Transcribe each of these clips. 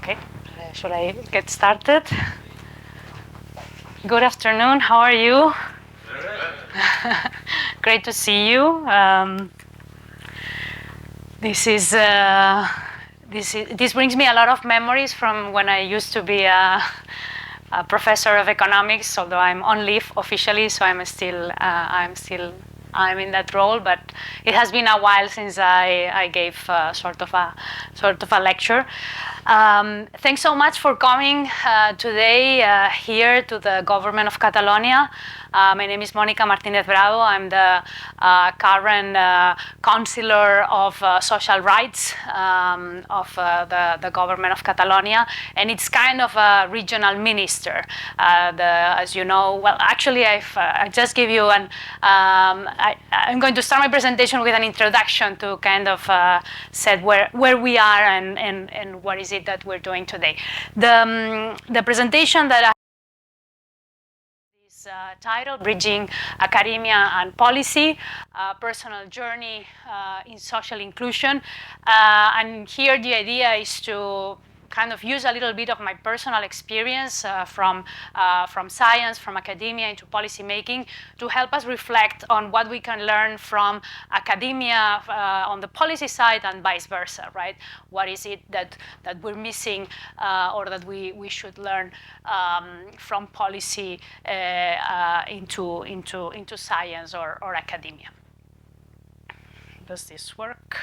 Okay, should I get started? Good afternoon, how are you? Great to see you. This brings me a lot of memories from when I used to be a professor of economics, although I'm on leave officially, so I'm in that role, but it has been a while since I gave sort of a lecture. Thanks so much for coming today here to the government of Catalonia. My name is Mónica Martínez Bravo. I'm the current counselor of social rights of the government of Catalonia, and it's kind of a regional minister. As you know, well, actually, I just give you an. I'm going to start my presentation with an introduction to kind of set where we are and what is it that we're doing today. The presentation that I title, Bridging Academia and Policy, Personal Journey in Social Inclusion. And here the idea is to kind of use a little bit of my personal experience from science, from academia into policy making to help us reflect on what we can learn from academia on the policy side and vice versa, right? What is it that we're missing or that we should learn from policy into science or academia. Does this work?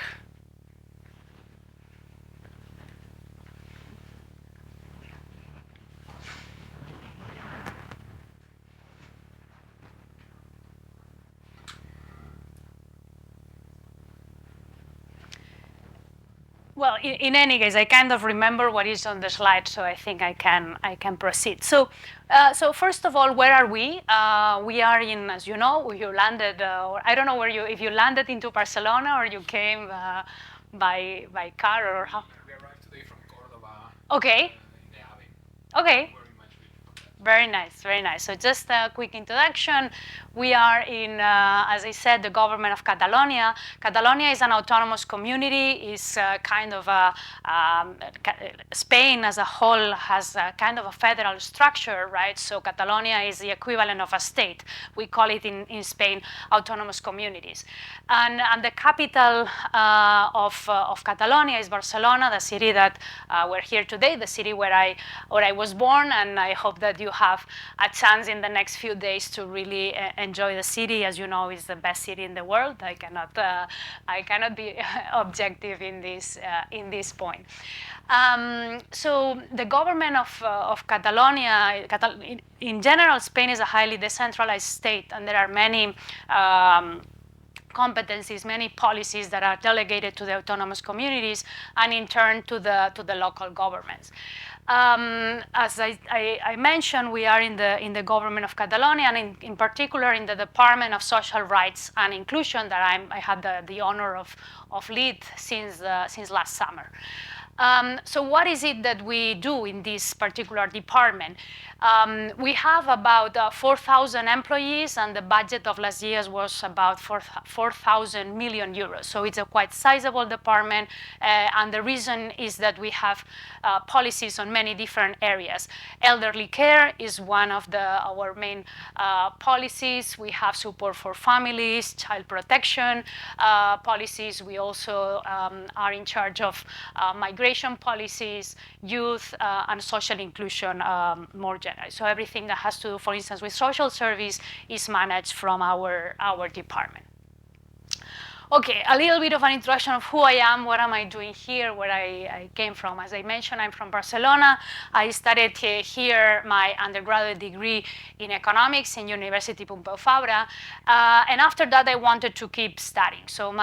Well, in any case, I kind of remember what is on the slide, so I think I can proceed. So, first of all, where are we? We are in, as you know, you landed. Or I don't know if you landed into Barcelona or you came by car or how. We arrived today from Córdoba. Okay. Okay. Very nice, very nice. So just a quick introduction. We are in, as I said, the government of Catalonia. Catalonia is an autonomous community. It's kind of Spain as a whole has kind of a federal structure, right? So Catalonia is the equivalent of a state. We call it in Spain autonomous communities. And the capital of Catalonia is Barcelona, the city that we're here today, the city where I was born, and I hope that you have a chance in the next few days to really enjoy the city. As you know, it's the best city in the world. I cannot be objective in this point. So the government of Catalonia, in general, Spain is a highly decentralized state, and there are many competencies, many policies that are delegated to the autonomous communities and in turn to the local governments. As I mentioned, we are in the government of Catalonia, and in particular in the Department of Social Rights and Inclusion that I had the honor of lead since last summer. So what is it that we do in this particular department? We have about 4,000 employees, and the budget of last year was about 4,000 million euros. So it's a quite sizable department, and the reason is that we have policies on many different areas. Elderly care is one of our main policies. We have support for families, child protection policies. We also are in charge of migration policies, youth, and social inclusion more generally. So everything that has to do, for instance, with social service is managed from our department. Okay, a little bit of an introduction of who I am, what am I doing here, where I came from. As I mentioned, I'm from Barcelona. I studied here my undergraduate degree in economics in University Pompeu Fabra. And after that, I wanted to keep studying. So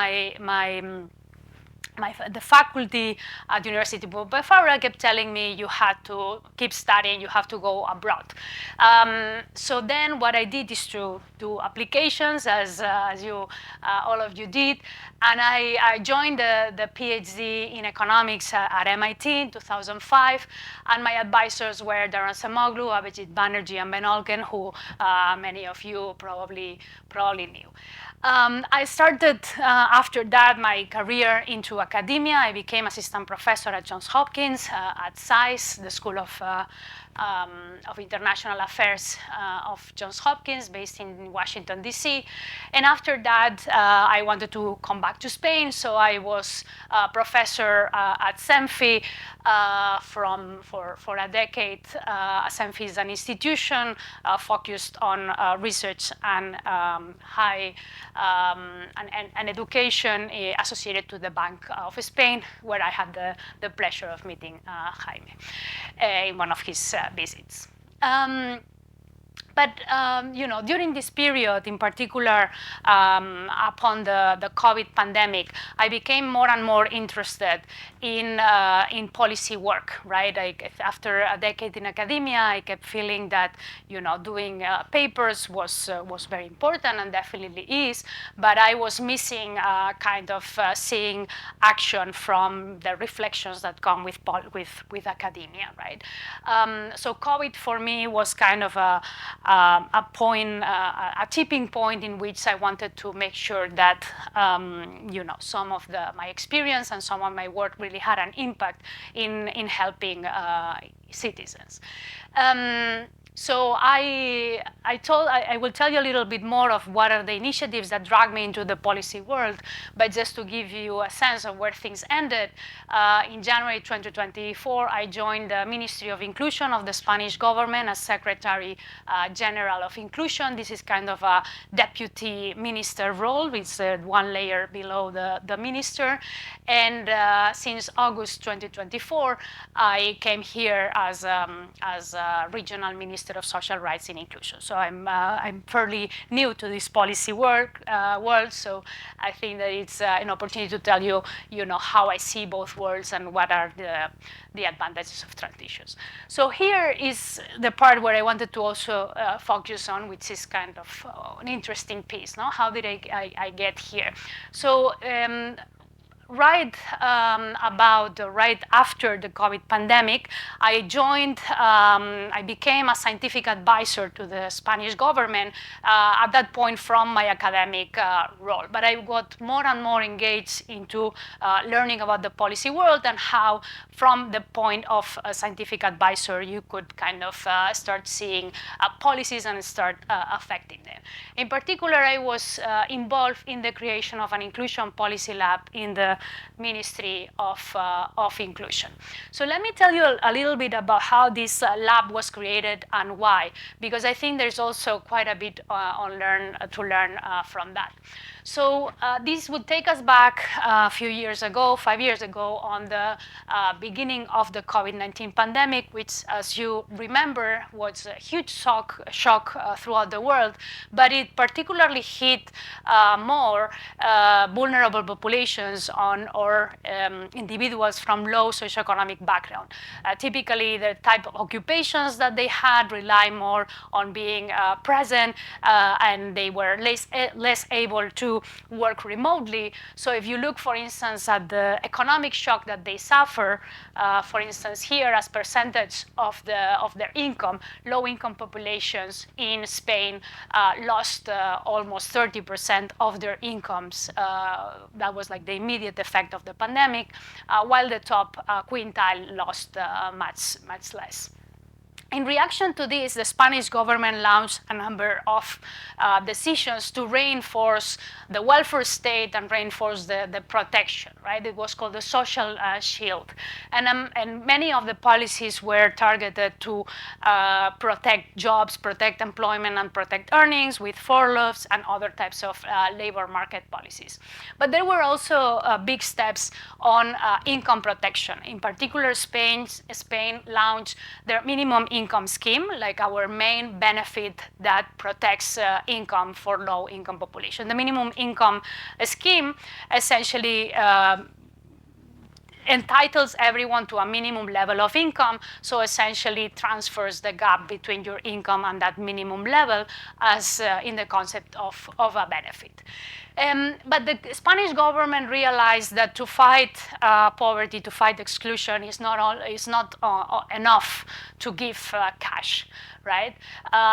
the faculty at University Pompeu Fabra kept telling me you had to keep studying, you have to go abroad. So then what I did is to do applications, as you all of you did, and I joined the PhD in economics at MIT in 2005, and my advisors were Daron Samoglu, Abhijit Banerjee, and Ben Olken, who many of you probably knew. I started after that my career into academia. I became assistant professor at Johns Hopkins, at SAIS, the School of International Affairs of Johns Hopkins, based in Washington, D.C. And after that, I wanted to come back to Spain, so I was a professor at CENFI for a decade. CENFI is an institution focused on research and and education associated to the Bank of Spain, where I had the pleasure of meeting Jaime in one of his visits. But during this period, in particular, upon the COVID pandemic, I became more and more interested in policy work. Right, after a decade in academia, I kept feeling that doing papers was very important, and definitely is. But I was missing kind of seeing action from the reflections that come with academia. Right, so COVID for me was kind of a tipping point in which I wanted to make sure that some of my experience and some of my work really had an impact in helping citizens. So I will tell you a little bit more of what are the initiatives that dragged me into the policy world, but just to give you a sense of where things ended, in January 2024, I joined the Ministry of Inclusion of the Spanish government as Secretary General of Inclusion. This is kind of a deputy minister role. It's one layer below the minister. And since August 2024, I came here as regional minister of Social Rights and Inclusion. So I'm fairly new to this policy world. So I think that it's an opportunity to tell you, how I see both worlds and what are the advantages of transitions. So here is the part where I wanted to also focus on, which is kind of an interesting piece. No, how did I get here? So. Right after the COVID pandemic, I became a scientific advisor to the Spanish government at that point from my academic role. But I got more and more engaged into learning about the policy world and how, from the point of a scientific advisor, you could kind of start seeing policies and start affecting them. In particular, I was involved in the creation of an inclusion policy lab in the Ministry of Inclusion. So let me tell you a little bit about how this lab was created and why, because I think there's also quite a bit to learn from that. So this would take us back a few years ago, 5 years ago, on the beginning of the COVID-19 pandemic, which, as you remember, was a huge shock throughout the world, but it particularly hit more vulnerable populations or individuals from low socioeconomic background. Typically, the type of occupations that they had rely more on being present, and they were less able to work remotely. So if you look, for instance, at the economic shock that they suffer, for instance, here as percentage of their income, low-income populations in Spain lost almost 30% of their incomes. That was like the immediate effect of the pandemic, while the top quintile lost much less. In reaction to this, the Spanish government launched a number of decisions to reinforce the welfare state and reinforce the protection, right? It was called the social shield. And many of the policies were targeted to protect jobs, protect employment, and protect earnings with furloughs and other types of labor market policies. But there were also big steps on income protection. In particular, Spain launched their minimum income scheme, like our main benefit that protects income for low-income population. The minimum income scheme essentially entitles everyone to a minimum level of income, so essentially transfers the gap between your income and that minimum level as in the concept of a benefit. But the Spanish government realized that to fight poverty, to fight exclusion, is not enough to give cash, right?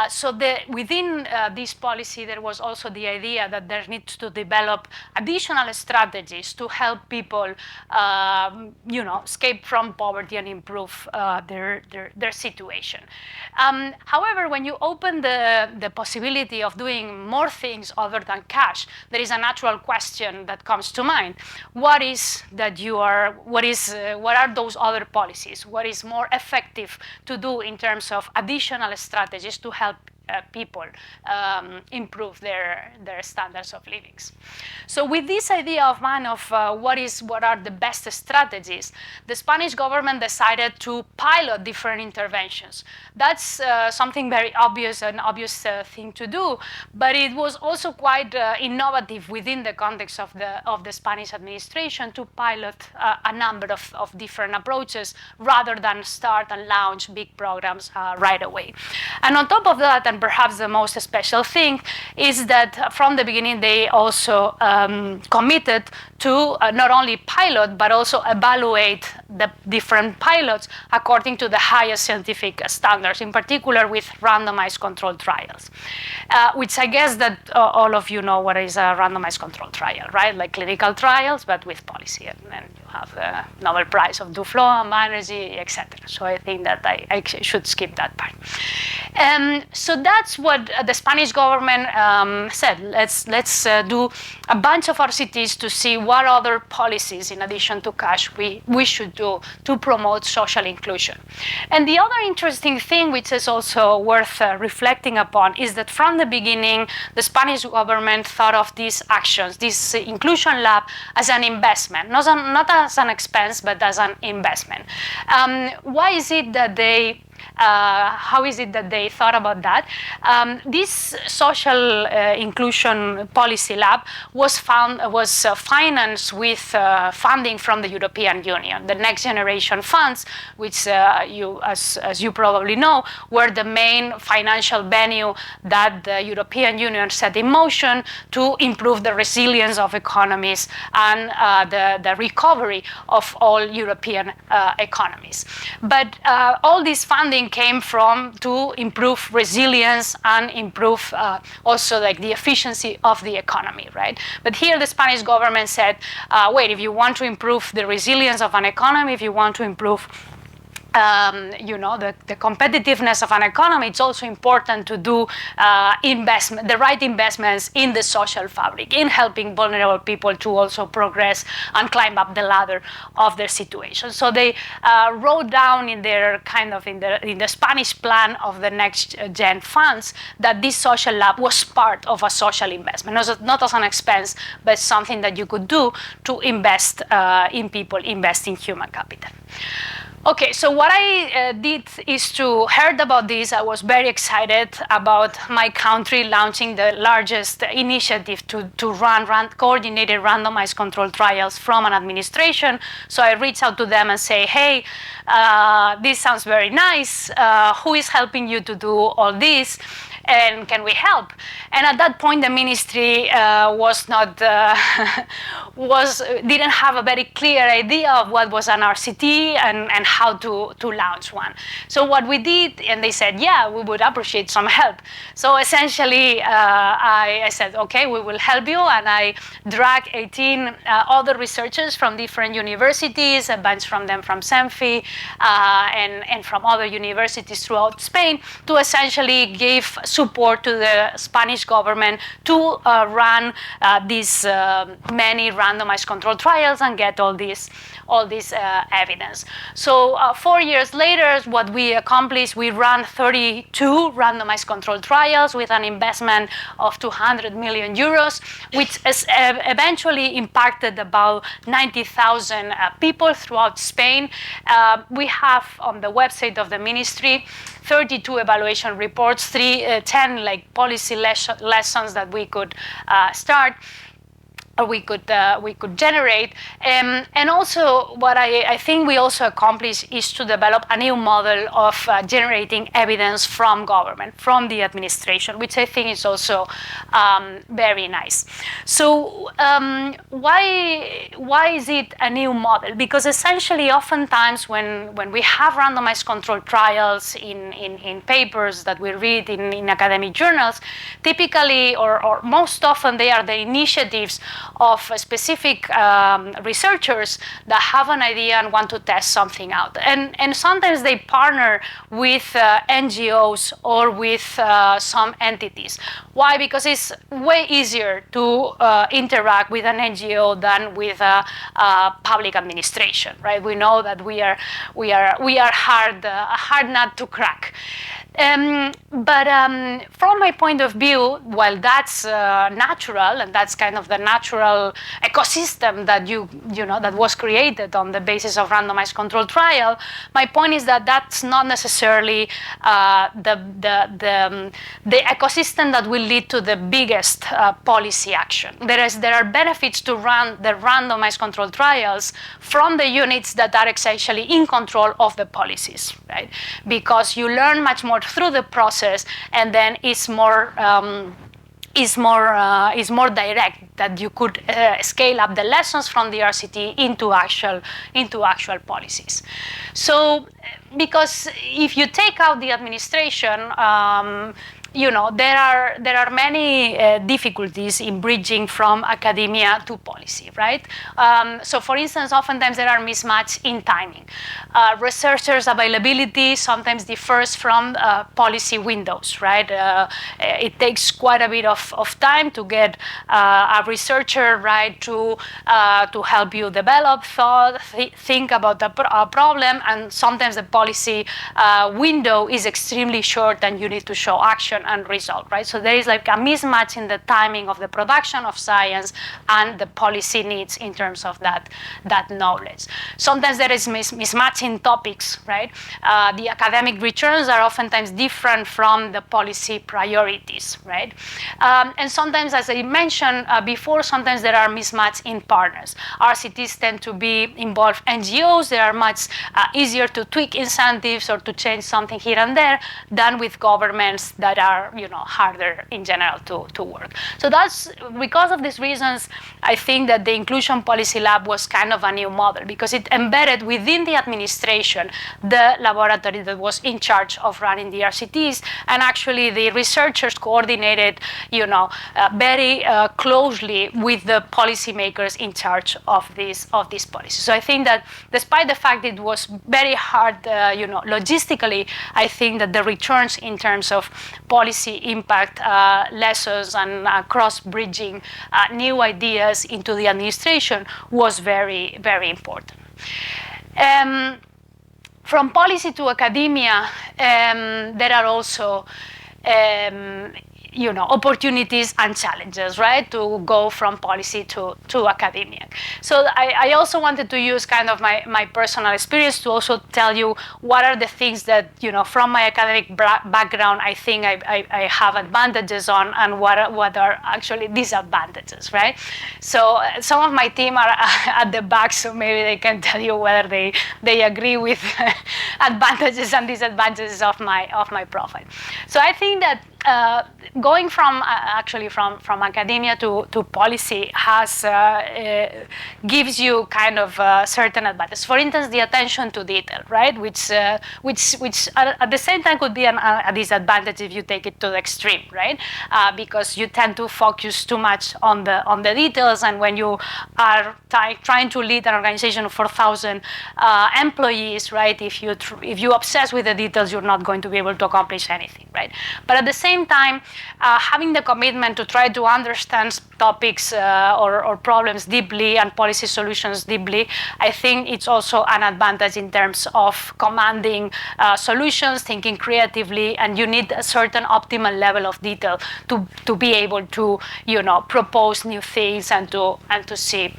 So within this policy, there was also the idea that there needs to develop additional strategies to help people, escape from poverty and improve their situation. However, when you open the possibility of doing more things other than cash, there is a natural question that comes to mind. What are those other policies? What is more effective to do in terms of additional strategies to help people improve their standards of living? So with this idea of mind of what are the best strategies, the Spanish government decided to pilot different interventions. That's something very obvious, an obvious thing to do, but it was also quite innovative within the context of the Spanish administration to pilot a number of different approaches rather than start and launch big programs right away. And on top of that, and perhaps the most special thing, is that from the beginning they also committed to not only pilot but also evaluate the different pilots according to the highest scientific standards, in particular with randomized controlled trials, which I guess that all of you know what is a randomized controlled trial, right? Like clinical trials, but with policy, and you have the Nobel Prize of Duflo, Banerjee, etc. So I think that I should skip that part. So that's what the Spanish government said. Let's do a bunch of RCTs to see what other policies, in addition to cash, we should do to promote social inclusion. And the other interesting thing, which is also worth reflecting upon, is that from the beginning, the Spanish government thought of these actions, this inclusion lab, as an investment, not as an expense, but as an investment. Why is it that they how is it that they thought about that? This social inclusion policy lab was financed with funding from the European Union. The Next Generation funds, which as you probably know, were the main financial venue that the European Union set in motion to improve the resilience of economies and the recovery of all European economies. But all this funding came from to improve resilience and improve also like the efficiency of the economy, right? But here the Spanish government said, wait, if you want to improve the resilience of an economy, if you want to improve the competitiveness of an economy, it's also important to do the right investments in the social fabric, in helping vulnerable people to also progress and climb up the ladder of their situation. So they wrote down in their in the Spanish plan of the Next Gen funds that this social lab was part of a social investment, not as an expense, but something that you could do to invest in people, invest in human capital. Okay, so what I did is heard about this. I was very excited about my country launching the largest initiative to run coordinated randomized controlled trials from an administration. So I reached out to them and say, hey, this sounds very nice. Who is helping you to do all this? And can we help? And at that point, the ministry didn't have a very clear idea of what was an RCT and how to launch one. So what we did, and they said, yeah, we would appreciate some help. So essentially, I said, okay, we will help you, and I dragged 18 other researchers from different universities, a bunch from them from CENFI, and from other universities throughout Spain, to essentially give support to the Spanish government to run these many randomized controlled trials and get all this evidence. So 4 years later, what we accomplished, we ran 32 randomized controlled trials with an investment of 200 million euros, which has eventually impacted about 90,000 people throughout Spain. We have on the website of the ministry 32 evaluation reports, 10 like policy lessons that we could start. we could generate. And also, what I think we also accomplish is to develop a new model of generating evidence from government, from the administration, which I think is also very nice. So why is it a new model? Because essentially, oftentimes when we have randomized controlled trials in papers that we read in academic journals, typically or most often they are the initiatives of specific researchers that have an idea and want to test something out. And sometimes they partner with NGOs or with some entities. Why? Because it's way easier to interact with an NGO than with a public administration, right? We know that we are hard nut to crack. But from my point of view, while that's natural and that's kind of the natural ecosystem that that was created on the basis of randomized controlled trial, my point is that that's not necessarily the ecosystem that will lead to the biggest policy action. There are benefits to run the randomized controlled trials from the units that are essentially in control of the policies, right? Because you learn much more through the process, and then it's more direct, that you could scale up the lessons from the RCT into actual policies. So, because if you take out the administration, there are many difficulties in bridging from academia to policy, right? So, for instance, oftentimes there are mismatches in timing. Researchers' availability sometimes differs from policy windows, right? It takes quite a bit of time to get a researcher, right, to help you develop thought, think about the problem, and sometimes the policy window is extremely short, and you need to show action and result, right? So there is like a mismatch in the timing of the production of science and the policy needs in terms of that knowledge. Sometimes there is mismatch in topics, right? The academic returns are oftentimes different from the policy priorities, right? And sometimes, as I mentioned before, sometimes there are mismatch in partners. RCTs tend to involve NGOs. They are much easier to tweak incentives or to change something here and there than with governments that are harder in general to work. So that's because of these reasons, I think that the Inclusion Policy Lab was kind of a new model, because it embedded within the administration the laboratory that was in charge of running the RCTs, and actually the researchers coordinated very closely with the policymakers in charge of these policies. So I think that despite the fact it was very hard, logistically, I think that the returns in terms of policy impact lessons and cross-bridging new ideas into the administration was very, very important. From policy to academia, there are also opportunities and challenges, right, to go from policy to academia. So I also wanted to use kind of my personal experience to also tell you what are the things that, from my academic background, I think I have advantages on, and what are actually disadvantages, right? So some of my team are at the back, so maybe they can tell you whether they agree with advantages and disadvantages of my profile. So I think that going from academia to policy gives you kind of certain advantages. For instance, the attention to detail, right? Which at the same time could be a disadvantage if you take it to the extreme, right? Because you tend to focus too much on the details, and when you are trying to lead an organization of 4,000 employees, right? If you obsess with the details, you're not going to be able to accomplish anything, right? But at the same time, having the commitment to try to understand topics or problems deeply and policy solutions deeply, I think it's also an advantage in terms of commanding solutions, thinking creatively, and you need a certain optimal level of detail to be able to propose new things and to see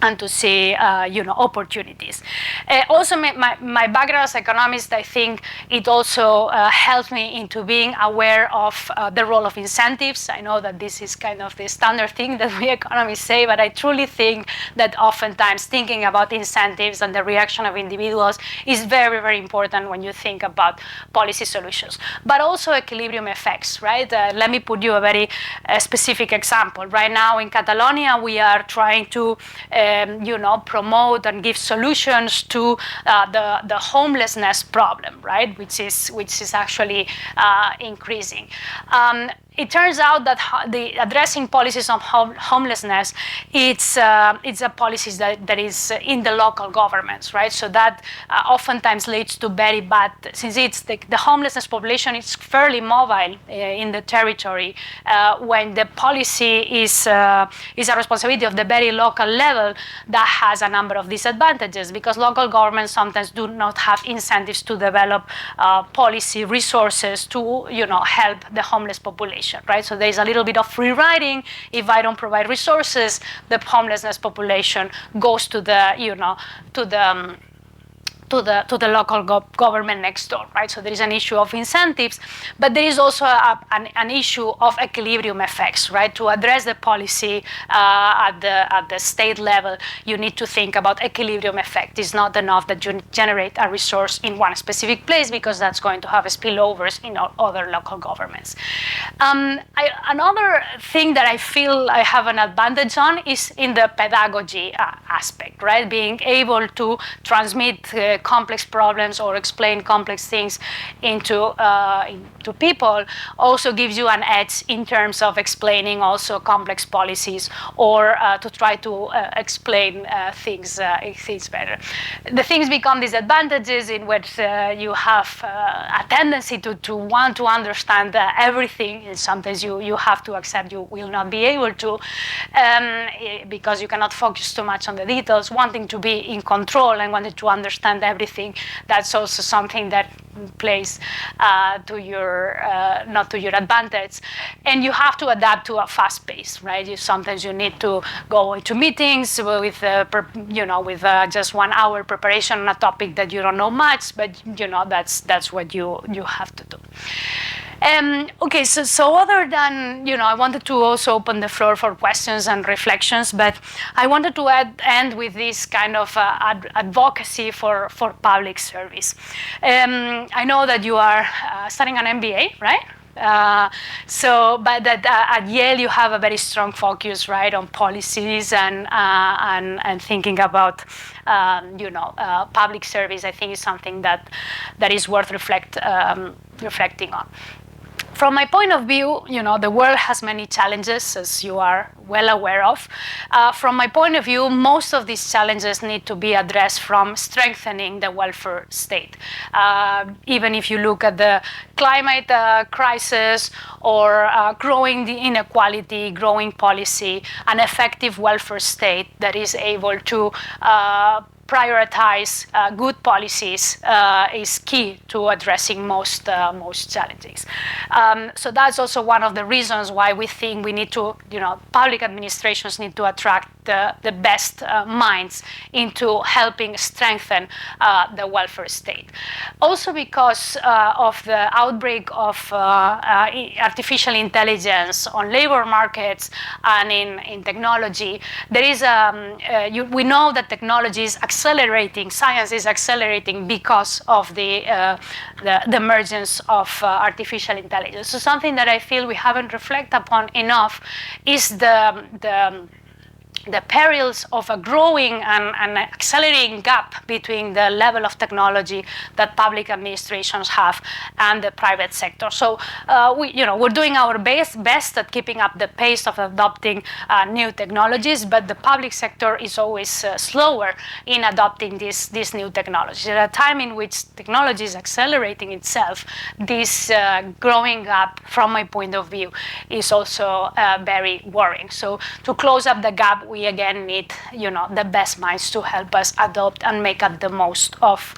and to see opportunities. Also, my background as economist, I think it also helped me into being aware of the role of incentives. I know that this is kind of the standard thing that we economists say, but I truly think that oftentimes thinking about incentives and the reaction of individuals is very, very important when you think about policy solutions. But also equilibrium effects, right? Let me put you a very specific example. Right now in Catalonia, we are trying to promote and give solutions to the homelessness problem, right? Which is actually increasing. It turns out that the addressing policies on homelessness, it's a policies that is in the local governments, right? So that oftentimes leads to very bad, since it's the homelessness population is fairly mobile in the territory. When the policy is a responsibility of the very local level, that has a number of disadvantages because local governments sometimes do not have incentives to develop policy resources to help the homeless population. Right? So there's a little bit of free riding. If I don't provide resources, the homelessness population goes to the local government next door, right? So there is an issue of incentives, but there is also an issue of equilibrium effects, right? To address the policy at the state level, you need to think about equilibrium effect. It's not enough that you generate a resource in one specific place because that's going to have spillovers in other local governments. Another thing that I feel I have an advantage on is in the pedagogy aspect, right? Being able to transmit complex problems or explain complex things into people also gives you an edge in terms of explaining also complex policies or to try to explain things better. The things become disadvantages in which you have a tendency to want to understand everything. Sometimes you have to accept you will not be able to because you cannot focus too much on the details, wanting to be in control and wanting to understand everything. That's also something that plays to your not to your advantage, and you have to adapt to a fast pace, right? Sometimes you need to go into meetings with with just 1 hour preparation on a topic that you don't know much, but that's what you have to do. Okay, so other than, I wanted to also open the floor for questions and reflections, but I wanted to end with this kind of advocacy for public service. I know that you are studying an MBA, right? But at Yale you have a very strong focus, right, on policies and thinking about public service. I think is something that is worth reflecting on. From my point of view, the world has many challenges, as you are well aware of. From my point of view, most of these challenges need to be addressed from strengthening the welfare state. Even if you look at the climate crisis or growing the inequality, growing policy, an effective welfare state that is able to prioritize good policies is key to addressing most challenges. So that's also one of the reasons why we think we need to, public administrations need to attract the best minds into helping strengthen the welfare state. Also because of the outbreak of artificial intelligence on labor markets and in technology, there is we know that technology is accelerating, science is accelerating because of the emergence of artificial intelligence. So something that I feel we haven't reflected upon enough is the perils of a growing and accelerating gap between the level of technology that public administrations have and the private sector. So we're doing our best at keeping up the pace of adopting new technologies, but the public sector is always slower in adopting these new technologies. At a time in which technology is accelerating itself, this growing gap, from my point of view, is also very worrying. So to close up the gap, we again need, the best minds to help us adopt and make up the most of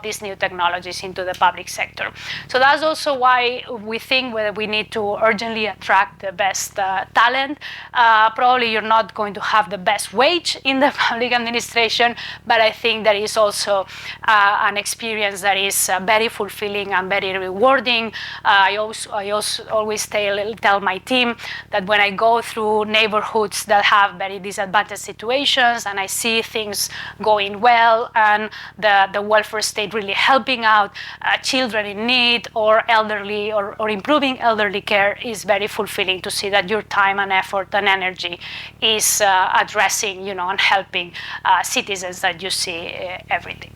these new technologies into the public sector. So that's also why we think whether we need to urgently attract the best talent. Probably you're not going to have the best wage in the public administration, but I think there is also an experience that is very fulfilling and very rewarding. I also always tell my team that when I go through neighborhoods that have very disadvantaged situations and I see things going well and the welfare state really helping out children in need or elderly or improving elderly care, is very fulfilling to see that your time and effort and energy is addressing, and helping citizens that you see every day.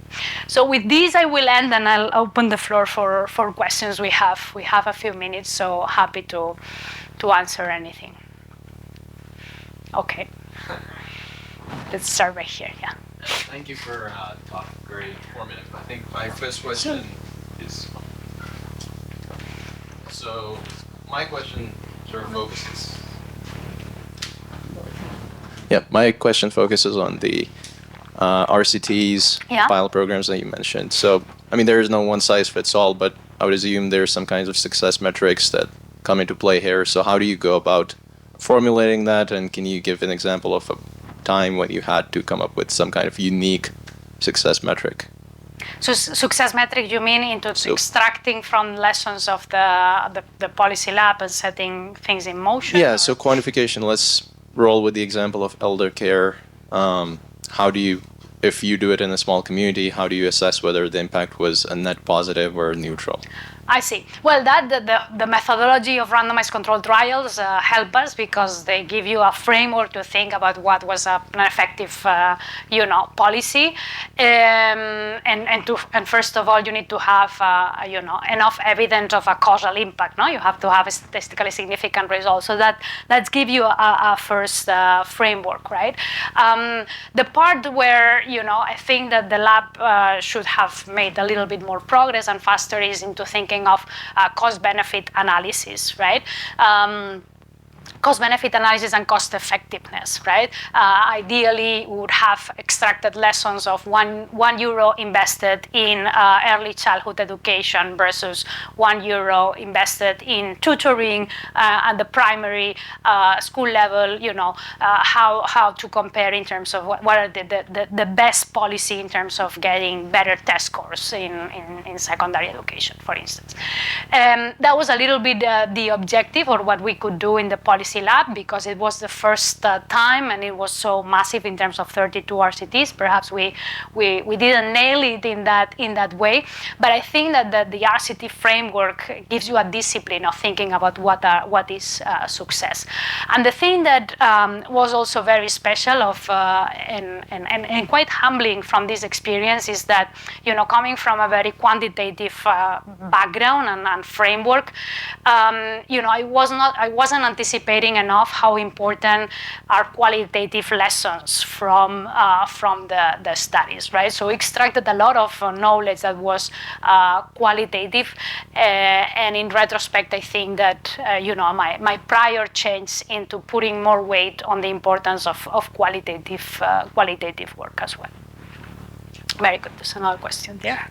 So with this, I will end, and I'll open the floor for questions we have. We have a few minutes, so happy to answer anything. Okay. Let's start right here, yeah. Thank you for talk. Very informative. I think my first question is, so my question sort of focuses. Yeah, my question focuses on the RCTs, pilot programs that you mentioned. So, I mean, there is no one size fits all, but I would assume there's some kinds of success metrics that come into play here. So how do you go about formulating that, and can you give an example of a time when you had to come up with some kind of unique success metric? So success metric, you mean into extracting from lessons of the policy lab and setting things in motion? Yeah, so quantification. Let's roll with the example of elder care. How do you, if you do it in a small community, how do you assess whether the impact was a net positive or neutral? I see. Well, the methodology of randomized controlled trials help us because they give you a framework to think about what was an effective, policy. And first of all, you need to have, enough evidence of a causal impact. No, you have to have a statistically significant result. So that gives you a first framework, right? The part where I think that the lab should have made a little bit more progress and faster is into thinking of cost-benefit analysis, right? Cost-benefit analysis and cost-effectiveness, right? Ideally, we would have extracted lessons of €1 invested in early childhood education versus €1 invested in tutoring at the primary school level. How to compare in terms of what are the best policy in terms of getting better test scores in secondary education, for instance. That was a little bit the objective, or what we could do in the policy lab, because it was the first time and it was so massive in terms of 32 RCTs. Perhaps we didn't nail it in that way, but I think that the RCT framework gives you a discipline of thinking about what is success. And the thing that was also very special and quite humbling from this experience is that coming from a very quantitative background and framework, I wasn't anticipating enough how important are qualitative lessons from the studies, right? So we extracted a lot of knowledge that was qualitative, and in retrospect, I think that my prior change into putting more weight on the importance of qualitative work as well. Very good. There's another question there.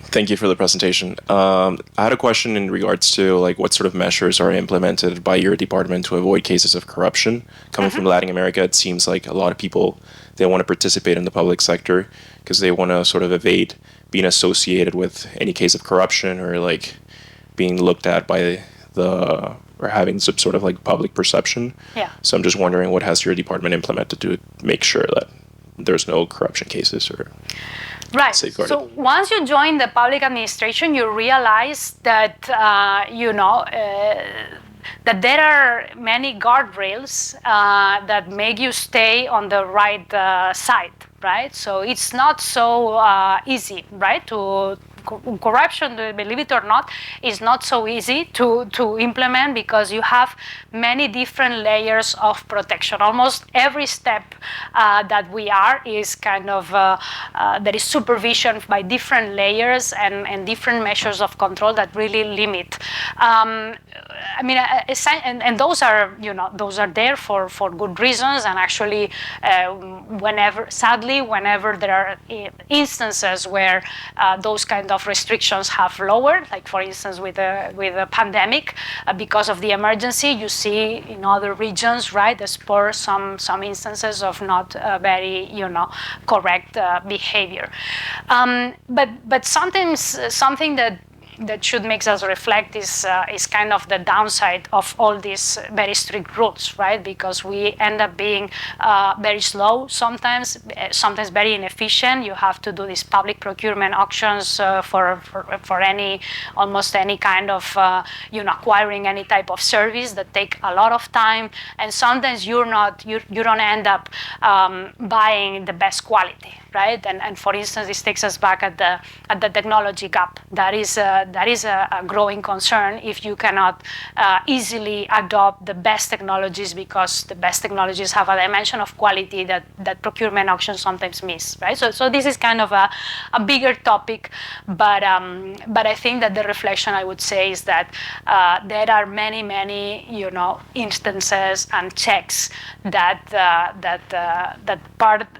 Thank you for the presentation. I had a question in regards to what sort of measures are implemented by your department to avoid cases of corruption. Coming from Latin America, it seems like a lot of people, they want to participate in the public sector because they want to sort of evade being associated with any case of corruption or being looked at by or having some sort of public perception. Yeah. So I'm just wondering, what has your department implemented to make sure that there's no corruption cases or right. safeguarded? So once you join the public administration, you realize that that there are many guardrails that make you stay on the right side, right? So it's not so easy, right, to corruption, believe it or not, is not so easy to implement because you have many different layers of protection. Almost every step that we are is kind of, there is supervision by different layers and different measures of control that really limit. I mean, and those are, those are there for good reasons. And actually, sadly, whenever there are instances where those kind of restrictions have lowered, like for instance with the pandemic, because of the emergency, you see in other regions, right, the spur some instances of not very, correct behavior. But sometimes something that should make us reflect is kind of the downside of all these very strict rules, right? Because we end up being very slow sometimes very inefficient. You have to do these public procurement auctions for almost any kind of acquiring any type of service that take a lot of time, and sometimes you don't end up buying the best quality, right? And for instance, this takes us back at the technology gap. That is a growing concern if you cannot easily adopt the best technologies, because the best technologies have a dimension of quality that procurement auctions sometimes miss, right? So this is kind of a bigger topic, but I think that the reflection I would say is that there are many instances and checks that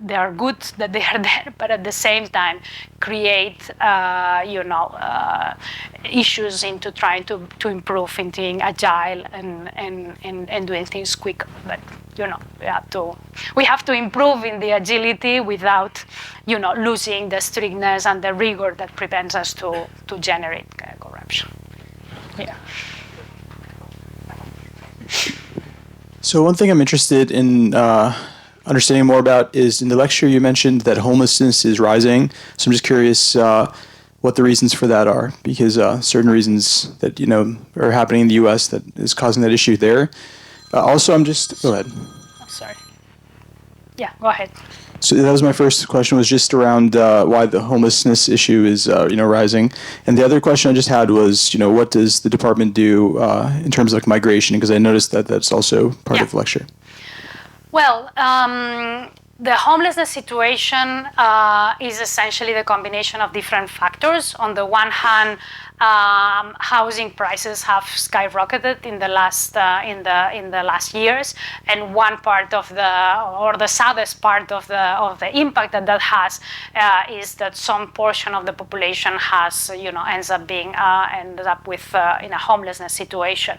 they are good that they are there, but at the same time create issues into trying to improve, into being agile and doing things quicker. But we have to improve in the agility without losing the strictness and the rigor that prevents us to generate corruption. Yeah. So one thing I'm interested in understanding more about is, in the lecture you mentioned that homelessness is rising. So I'm just curious what the reasons for that are, because certain reasons that are happening in the U.S. that is causing that issue there. Also, go ahead. Oh, sorry. Yeah, go ahead. So that was my first question, was just around why the homelessness issue is rising. And the other question I just had was, what does the department do in terms of migration? Because I noticed that that's also part of the lecture. Well, the homelessness situation is essentially the combination of different factors. On the one hand, housing prices have skyrocketed in the last years, and one part of the saddest part of the impact that has is that some portion of the population has ends up with in a homelessness situation.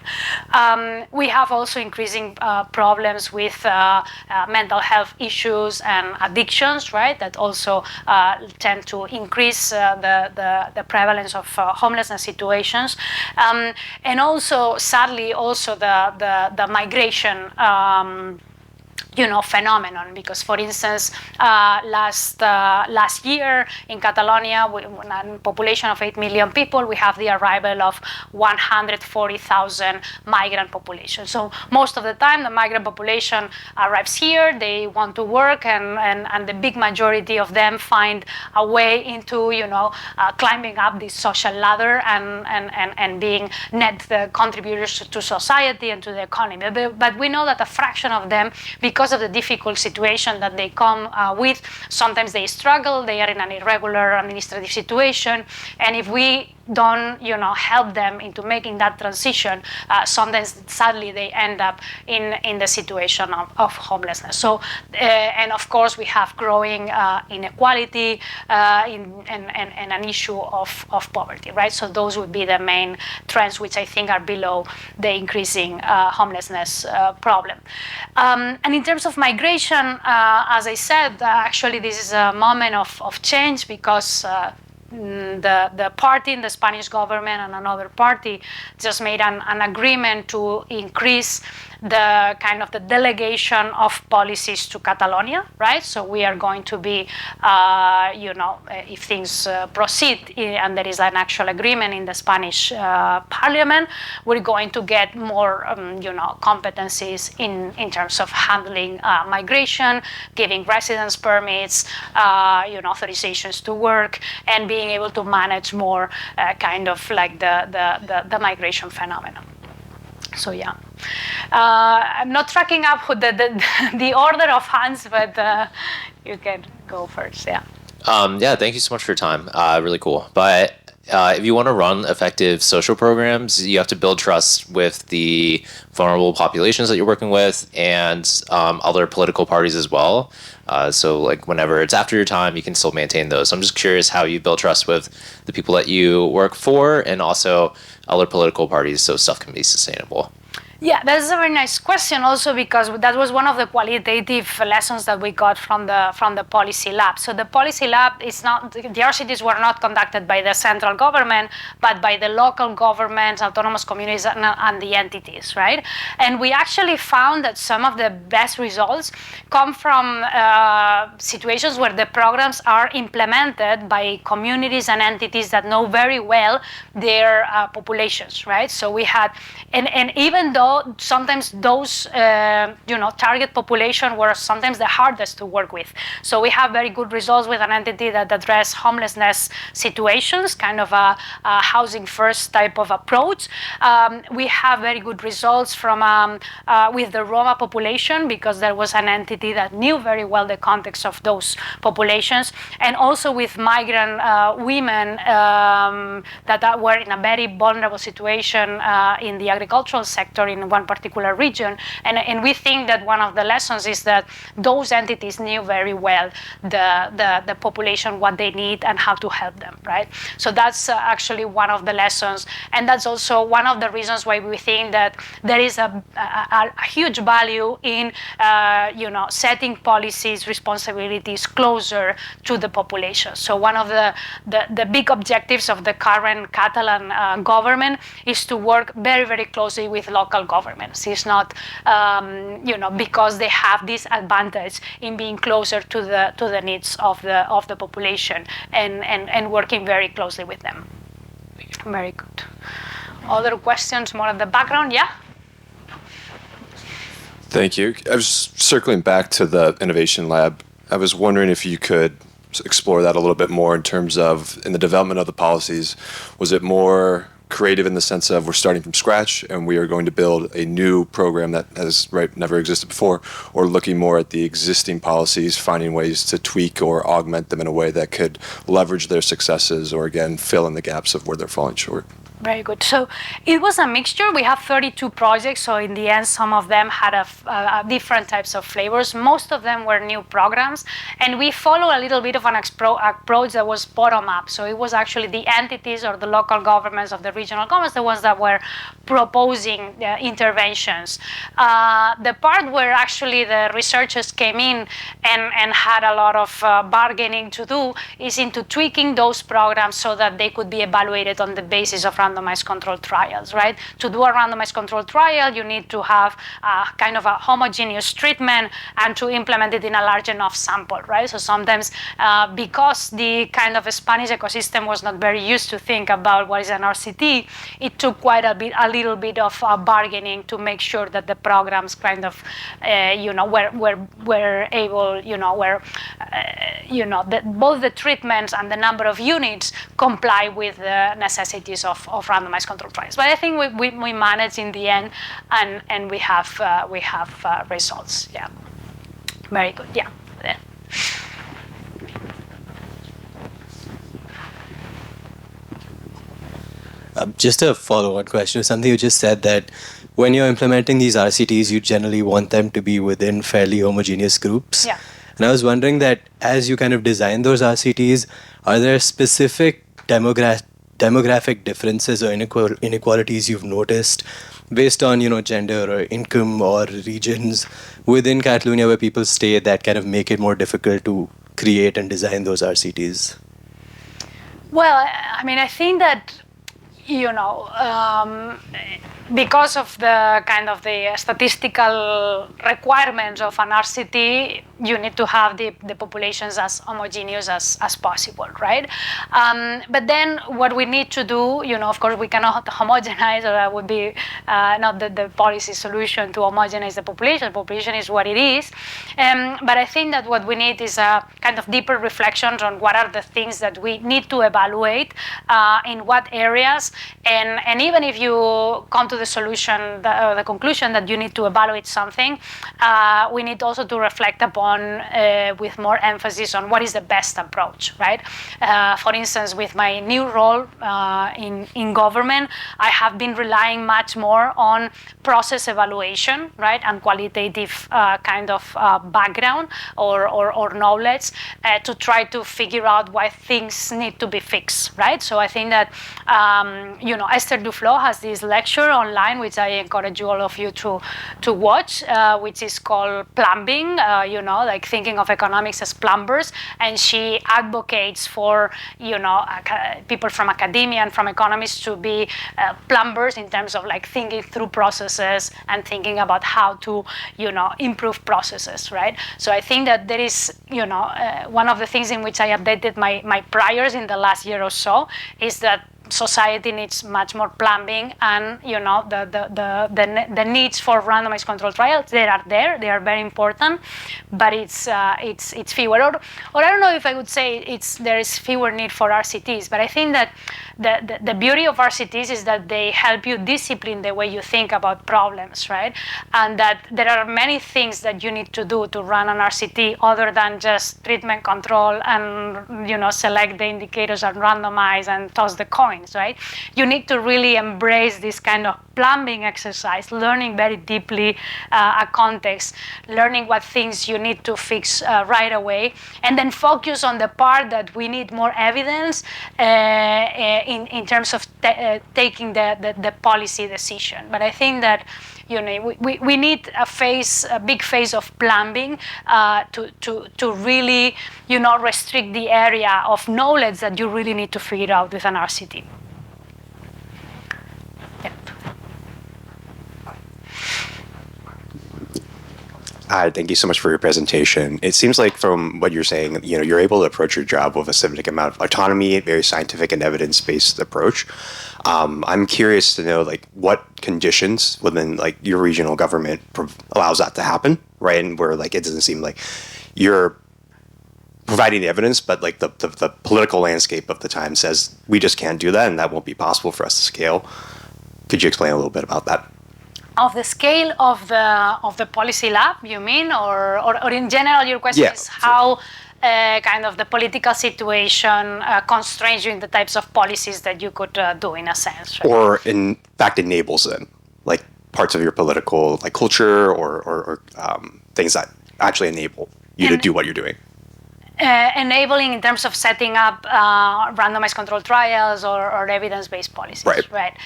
We have also increasing problems with mental health issues and addictions, right? That also tend to increase the prevalence of homelessness situations, and also sadly also the migration phenomenon, because for instance last year in Catalonia, with a population of 8 million people, we have the arrival of 140,000 migrant population. So most of the time the migrant population arrives here, they want to work, and the big majority of them find a way into climbing up this social ladder and being net contributors to society and to the economy. But we know that a fraction of them, because of the difficult situation that they come with, sometimes they struggle, they are in an irregular administrative situation, and if we don't help them into making that transition, sometimes sadly they end up in the situation of homelessness. So and of course we have growing inequality and an issue of poverty, right? So those would be the main trends which I think are below the increasing homelessness problem. And in terms of migration, as I said, actually this is a moment of change, because the party in the Spanish government and another party just made an agreement to increase the kind of the delegation of policies to Catalonia, right? So we are going to be, if things proceed and there is an actual agreement in the Spanish Parliament, we're going to get more, competencies in terms of handling migration, giving residence permits, authorizations to work, and being able to manage more kind of like the migration phenomenon. So yeah, I'm not tracking up with the order of hands, but you can go first. Yeah. Yeah, thank you so much for your time. Really cool. But if you want to run effective social programs, you have to build trust with the vulnerable populations that you're working with and other political parties as well. So like whenever it's after your time, you can still maintain those. So I'm just curious how you build trust with the people that you work for and also other political parties so stuff can be sustainable. Yeah, that's a very nice question also because that was one of the qualitative lessons that we got from the policy lab. So the policy lab is not, the RCTs were not conducted by the central government, but by the local governments, autonomous communities, and the entities, right? And we actually found that some of the best results come from situations where the programs are implemented by communities and entities that know very well their populations, right? So we had, and even though sometimes those target population were sometimes the hardest to work with. So we have very good results with an entity that address homelessness situations, kind of a housing first type of approach. We have very good results from with the Roma population because there was an entity that knew very well the context of those populations, and also with migrant women that were in a very vulnerable situation in the agricultural sector in one particular region. And we think that one of the lessons is that those entities knew very well the population, what they need, and how to help them, right? So that's actually one of the lessons. And that's also one of the reasons why we think that there is a huge value in setting policies, responsibilities closer to the population. So one of the big objectives of the current Catalan government is to work very, very closely with local governments. It's not, because they have this advantage in being closer to the needs of the population and working very closely with them. Very good. Other questions more at the background? Yeah? Thank you. I was circling back to the innovation lab. I was wondering if you could explore that a little bit more in terms of, in the development of the policies, was it more creative in the sense of we're starting from scratch and we are going to build a new program that has never existed before, or looking more at the existing policies, finding ways to tweak or augment them in a way that could leverage their successes or again fill in the gaps of where they're falling short? Very good. So it was a mixture. We have 32 projects. So in the end, some of them had different types of flavors. Most of them were new programs. And we follow a little bit of an approach that was bottom-up. So it was actually the entities or the local governments of the regional governments, the ones that were proposing interventions. The part where actually the researchers came in and had a lot of bargaining to do is into tweaking those programs so that they could be evaluated on the basis of randomized controlled trials, right? To do a randomized controlled trial, you need to have kind of a homogeneous treatment and to implement it in a large enough sample, right? So sometimes because the kind of Spanish ecosystem was not very used to think about what is an RCT, it took quite a little bit of bargaining to make sure that the programs kind of, were able, both the treatments and the number of units comply with the necessities of randomized controlled trials. But I think we managed in the end, and we have results. Yeah, very good. Yeah. Just a follow-on question. Something you just said that when you're implementing these RCTs, you generally want them to be within fairly homogeneous groups. Yeah. And I was wondering that as you kind of design those RCTs, are there specific demographic differences or inequalities you've noticed based on, gender or income or regions within Catalonia where people stay that kind of make it more difficult to create and design those RCTs? Well, I mean, I think that, because of the kind of the statistical requirements of an RCT, you need to have the populations as homogeneous as possible, right? But then what we need to do, of course, we cannot homogenize, or that would be not the policy solution to homogenize the population. Population is what it is. But I think that what we need is a kind of deeper reflections on what are the things that we need to evaluate, in what areas, and even if you come to the solution, the conclusion that you need to evaluate something, we need also to reflect upon with more emphasis on what is the best approach, right? For instance, with my new role in government, I have been relying much more on process evaluation, right, and qualitative kind of background or knowledge to try to figure out why things need to be fixed, right? So I think that Esther Duflo has this lecture online, which I encourage all of you to watch, which is called Plumbing, like thinking of economics as plumbers, and she advocates for people from academia and from economists to be plumbers in terms of like thinking through processes and thinking about how to improve processes, right? So I think that there is one of the things in which I updated my priors in the last year or so is that society needs much more plumbing, and the needs for randomized controlled trials, they are very important, but it's fewer, or I don't know if I would say there is fewer need for RCTs, but I think that the beauty of RCTs is that they help you discipline the way you think about problems, right? And that there are many things that you need to do to run an RCT other than just treatment control and select the indicators and randomize and toss the coins, right? You need to really embrace this kind of plumbing exercise, learning very deeply a context, learning what things you need to fix right away, and then focus on the part that we need more evidence in terms of taking the policy decision. But I think that we need a big phase of plumbing to really restrict the area of knowledge that you really need to figure out with an RCT. Hi, thank you so much for your presentation. It seems like from what you're saying, you're able to approach your job with a significant amount of autonomy, very scientific and evidence-based approach. I'm curious to know what conditions within your regional government allows that to happen, right? And where it doesn't seem like you're providing the evidence, but the political landscape of the time says we just can't do that, and that won't be possible for us to scale. Could you explain a little bit about that? Of the scale of the policy lab, you mean, or in general, your question is how kind of the political situation constrains you in the types of policies that you could do, in a sense, right? Or in fact enables them, like parts of your political culture or things that actually enable you to do what you're doing. Enabling in terms of setting up randomized controlled trials or evidence-based policies, right?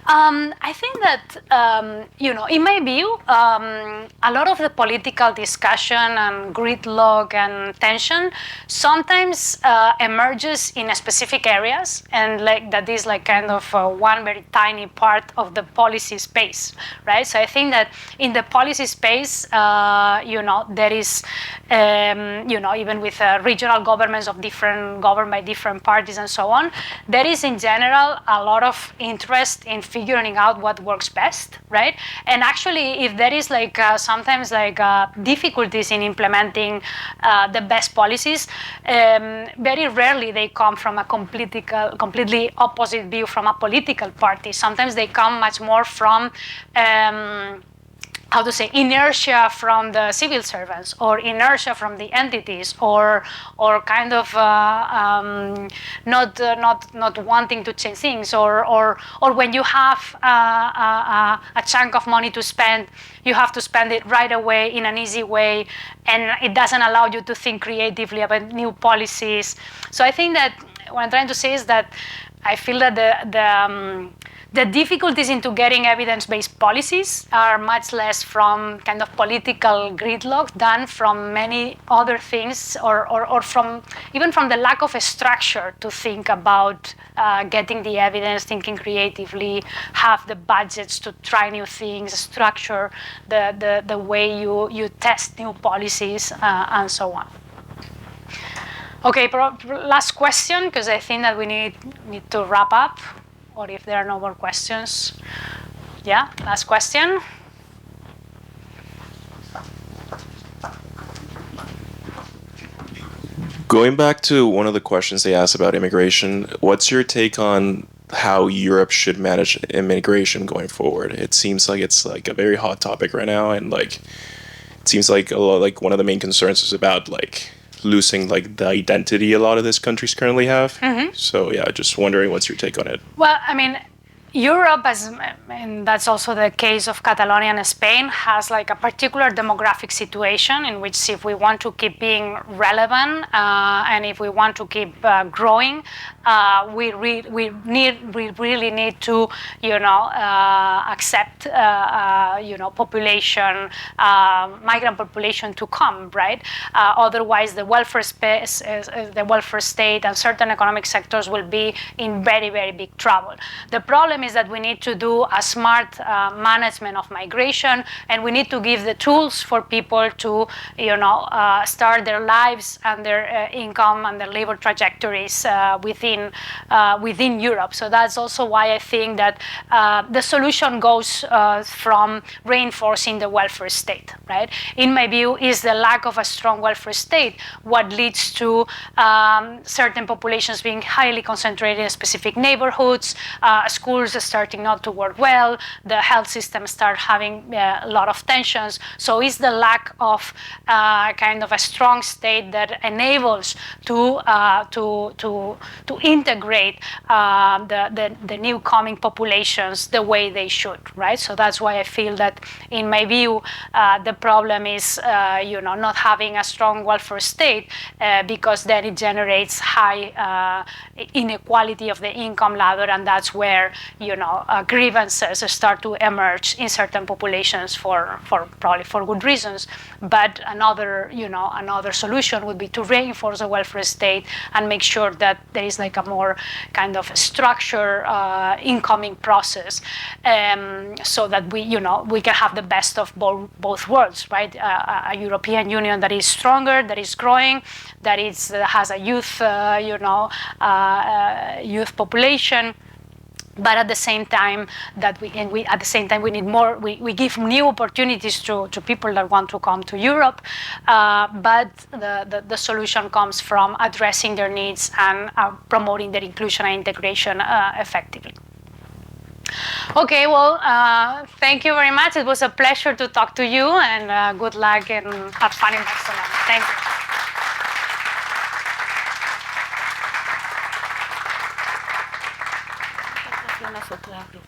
I think that, in my view, a lot of the political discussion and gridlock and tension sometimes emerges in specific areas, and that is kind of one very tiny part of the policy space, right? So I think that in the policy space, there is, even with regional governments governed by different parties and so on, there is in general a lot of interest in figuring out what works best, right? And actually, if there is sometimes difficulties in implementing the best policies, very rarely they come from a completely opposite view from a political party. Sometimes they come much more from inertia from the civil servants, or inertia from the entities, or kind of not wanting to change things, or when you have a chunk of money to spend, you have to spend it right away in an easy way, and it doesn't allow you to think creatively about new policies. So I think that what I'm trying to say is that I feel that the difficulties into getting evidence-based policies are much less from kind of political gridlock than from many other things, or from even from the lack of a structure to think about getting the evidence, thinking creatively, have the budgets to try new things, structure the way you test new policies, and so on. Okay, last question, because I think that we need to wrap up, or if there are no more questions. Yeah, last question. Going back to one of the questions they asked about immigration, what's your take on how Europe should manage immigration going forward? It seems like it's like a very hot topic right now, and like it seems like a lot, like one of the main concerns is about like losing like the identity a lot of these countries currently have. So yeah, just wondering what's your take on it. Well, I mean, Europe, and that's also the case of Catalonia and Spain, has like a particular demographic situation in which, if we want to keep being relevant and if we want to keep growing, we really need to, accept, population, migrant population to come, right? Otherwise, the welfare state and certain economic sectors will be in very, very big trouble. The problem is that we need to do a smart management of migration, and we need to give the tools for people to, start their lives and their income and their labor trajectories within Europe. So that's also why I think that the solution goes from reinforcing the welfare state, right? In my view, is the lack of a strong welfare state what leads to certain populations being highly concentrated in specific neighborhoods, schools starting not to work well, the health system start having a lot of tensions. So it's the lack of kind of a strong state that enables to integrate the new coming populations the way they should, right? So that's why I feel that, in my view, the problem is not having a strong welfare state, because then it generates high inequality of the income ladder, and that's where grievances start to emerge in certain populations probably for good reasons. But another solution would be to reinforce the welfare state and make sure that there is like a more kind of structured incoming process, so that we can have the best of both worlds, right? A European Union that is stronger, that is growing, that has a youth population. But at the same time we need more. We give new opportunities to people that want to come to Europe, but the solution comes from addressing their needs and promoting their inclusion and integration effectively. Okay, well, thank you very much. It was a pleasure to talk to you, and good luck and have fun in Barcelona. Thank you.